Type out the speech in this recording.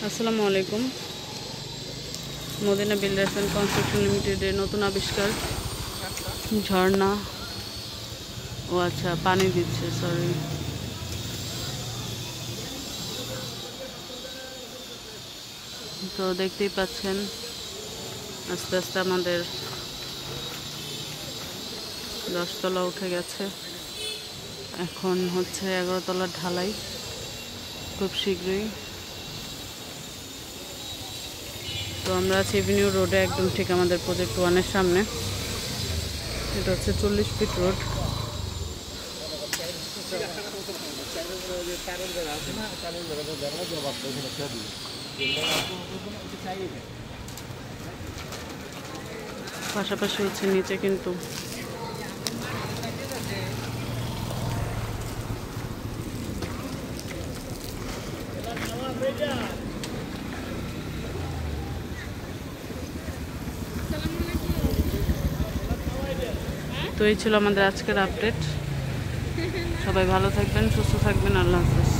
আসসালামু আলাইকুম। Medina builders and construction লিমিটেডের নতুন আবিষ্কার ঝর্ণা। ও আচ্ছা, পানি দিচ্ছে, সরি। তো দেখতেই পাচ্ছেন আস্তে আস্তে আমাদের 10 তলা উঠে গেছে। এখন হচ্ছে 11 তলার ঢালাই খুব শীঘ্রই। তো আমরা আছি এভিনিউ রোডে, একদম ঠিক আমাদের প্রজেক্ট 1-এর সামনে। এটা হচ্ছে 40 ফিট রোড। পাশাপাশি হচ্ছে নিচে কিন্তু তো এই ছিল আমাদের আজকের আপডেট। সবাই ভালো থাকবেন, সুস্থ থাকবেন। আল্লাহ হাফেজ।